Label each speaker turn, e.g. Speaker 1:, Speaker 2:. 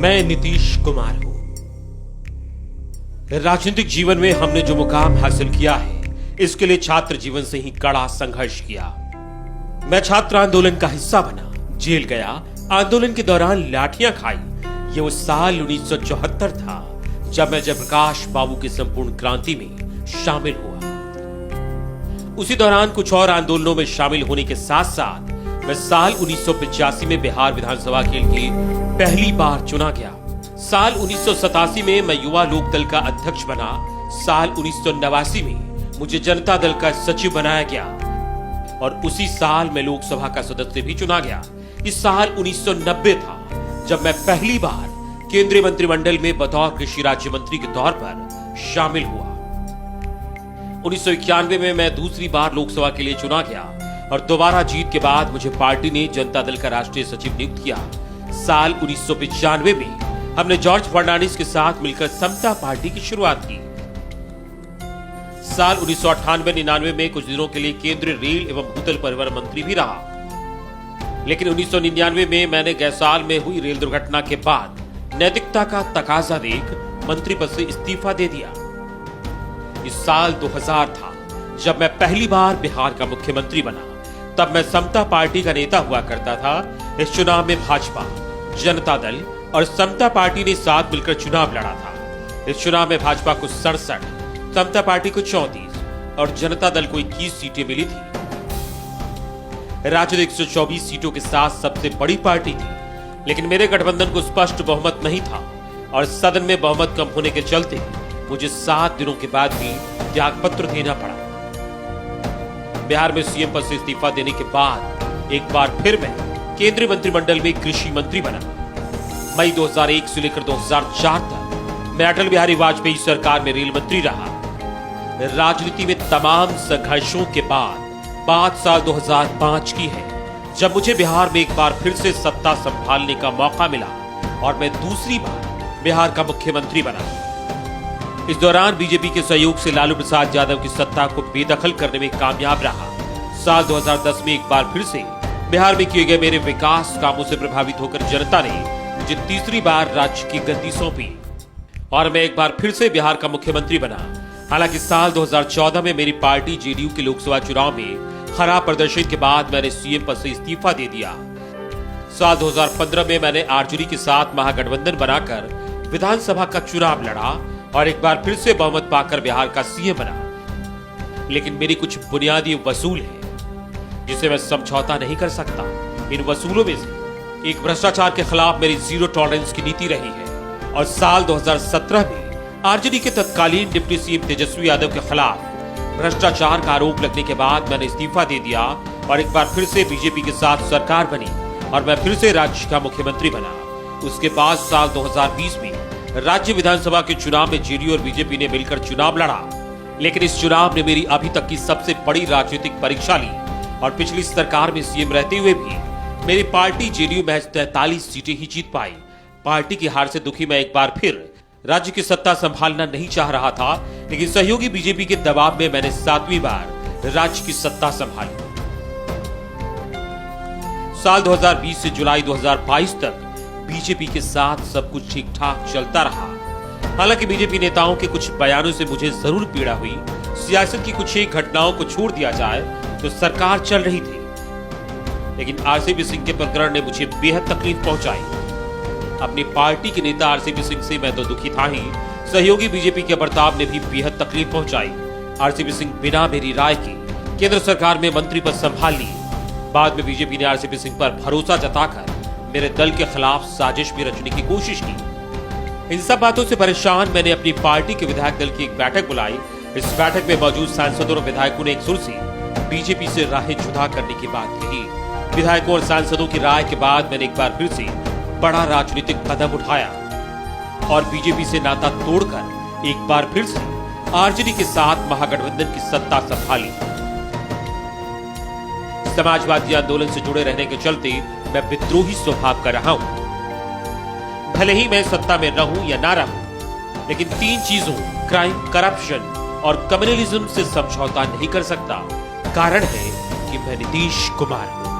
Speaker 1: मैं नीतीश कुमार हूं। राजनीतिक जीवन में हमने जो मुकाम हासिल किया है, इसके लिए छात्र जीवन से ही कड़ा संघर्ष किया। मैं छात्र आंदोलन का हिस्सा बना, जेल गया, आंदोलन के दौरान लाठियां खाई। ये वो साल 1974 था जब मैं जयप्रकाश बाबू की संपूर्ण क्रांति में शामिल हुआ। उसी दौरान कुछ और आंदोलनों में शामिल होने के साथ साथ मैं साल 1985 में बिहार विधानसभा के लिए पहली बार चुना गया। साल 1987 में मैं युवा लोक दल का अध्यक्ष बना। साल 1989 में मुझे जनता दल का सचिव बनाया गया और उसी साल मैं लोकसभा का सदस्य भी चुना गया। इस साल 1990 था जब मैं पहली बार केंद्रीय मंत्रिमंडल में बतौर कृषि राज्य मंत्री के तौर पर शामिल हुआ। 1991 में मैं दूसरी बार लोकसभा के लिए चुना गया और दोबारा जीत के बाद मुझे पार्टी ने जनता दल का राष्ट्रीय सचिव नियुक्त किया। साल 1995 में हमने जॉर्ज फर्नांडिस के साथ मिलकर समता पार्टी की शुरुआत की। साल 1998-99 में कुछ दिनों के लिए केंद्रीय रेल एवं भूतल परिवहन मंत्री भी रहा, लेकिन 1999 में मैंने गए साल में हुई रेल दुर्घटना के बाद नैतिकता का तकाजा देख मंत्री पद से इस्तीफा दे दिया। इस साल 2000 था जब मैं पहली बार बिहार का मुख्यमंत्री बना। तब मैं समता पार्टी का नेता हुआ करता था। इस चुनाव में भाजपा, जनता दल और समता पार्टी ने साथ मिलकर चुनाव लड़ा था। इस चुनाव में भाजपा को 67, समता पार्टी को 34 और जनता दल को 21 सीटें मिली थी। राज्य 124 सीटों के साथ सबसे बड़ी पार्टी थी, लेकिन मेरे गठबंधन को स्पष्ट बहुमत नहीं था और सदन में बहुमत कम होने के चलते मुझे 7 दिनों के बाद भी त्यागपत्र देना पड़ा। बिहार में सीएम पद से इस्तीफा देने के बाद एक बार फिर मैं केंद्रीय मंत्रिमंडल में कृषि मंत्री बना। मई 2001 से लेकर 2004 तक मैं अटल बिहारी वाजपेयी सरकार में रेल मंत्री रहा। राजनीति में तमाम संघर्षों के बाद बात साल 2005 की है, जब मुझे बिहार में एक बार फिर से सत्ता संभालने का मौका मिला और मैं दूसरी बार बिहार का मुख्यमंत्री बना। इस दौरान बीजेपी के सहयोग से लालू प्रसाद यादव की सत्ता को बेदखल करने में कामयाब रहा। साल 2010 में एक बार फिर से बिहार में किए गए मेरे विकास कामों से प्रभावित होकर जनता ने मुझे तीसरी बार राज्य की गद्दी सौंपी और मैं एक बार फिर से बिहार का मुख्यमंत्री बना। हालांकि साल 2014 में मेरी पार्टी जेडीयू के लोकसभा चुनाव में खराब प्रदर्शन के बाद मैंने सीएम पद से इस्तीफा दे दिया। साल 2015 में मैंने आरजेडी के साथ महागठबंधन बनाकर विधानसभा का चुनाव लड़ा और एक बार फिर से बहुमत पाकर बिहार का सीएम बना। लेकिन मेरी कुछ बुनियादी वसूल है जिसे मैं समझौता नहीं कर सकता। इन वसूलों में से एक भ्रष्टाचार के खिलाफ मेरी जीरो टॉलरेंस की नीति रही है और साल 2017 में आरजेडी के तत्कालीन डिप्टी सीएम तेजस्वी यादव के खिलाफ भ्रष्टाचार का आरोप लगने के बाद मैंने इस्तीफा दे दिया और एक बार फिर से बीजेपी के साथ सरकार बनी और मैं फिर से राज्य का मुख्यमंत्री बना। उसके बाद साल 2020 में राज्य विधानसभा के चुनाव में जेडीयू और बीजेपी ने मिलकर चुनाव लड़ा, लेकिन इस चुनाव ने मेरी अभी तक की सबसे बड़ी राजनीतिक परीक्षा ली और पिछली सरकार में सीएम रहते हुए भी मेरी पार्टी जेडीयू महज 43 सीटें ही जीत पाई। पार्टी की हार से दुखी मैं एक बार फिर राज्य की सत्ता संभालना नहीं चाह रहा था, लेकिन सहयोगी बीजेपी के दबाव में मैंने 7वीं बार राज्य की सत्ता संभाली। साल 2020 से जुलाई 2022 तक बीजेपी के साथ सब कुछ ठीक ठाक चलता रहा। हालांकि बीजेपी नेताओं के कुछ बयानों से मुझे जरूर पीड़ा हुई। सियासत की कुछ एक घटनाओं को छोड़ दिया जाए तो सरकार चल रही थी, लेकिन आरसीपी सिंह के प्रकरण ने मुझे बेहद तकलीफ पहुंचाई। अपनी पार्टी के नेता आरसीपी सिंह से मैं तो दुखी था ही, सहयोगी बीजेपी के बर्ताव ने भी बेहद तकलीफ पहुंचाई। आरसीपी सिंह बिना मेरी राय के केंद्र सरकार में मंत्री पद संभाल लिए। बाद में बीजेपी ने आरसीपी सिंह पर भरोसा जताकर मेरे दल के खिलाफ साजिश भी रचने की कोशिश की। इन सब बातों से परेशान मैंने अपनी पार्टी के विधायक दल की एक बैठक बुलाई। इस बैठक में मौजूद सांसदों और विधायकों ने एक सुर से बीजेपी से राहें जुदा करने की बात कही। विधायकों और सांसदों की राय के बाद मैंने एक बार फिर से बड़ा राजनीतिक कदम उठाया और बीजेपी से नाता तोड़कर एक बार फिर से आरजेडी के साथ महागठबंधन की सत्ता संभाली। समाजवादी आंदोलन से जुड़े रहने के चलते मैं विद्रोही स्वभाव का रहा हूं। भले ही मैं सत्ता में रहूं या ना रहूं, लेकिन 3 चीजों क्राइम, करप्शन और कम्युनलिज्म से समझौता नहीं कर सकता। कारण है कि मैं नीतीश कुमार हूं।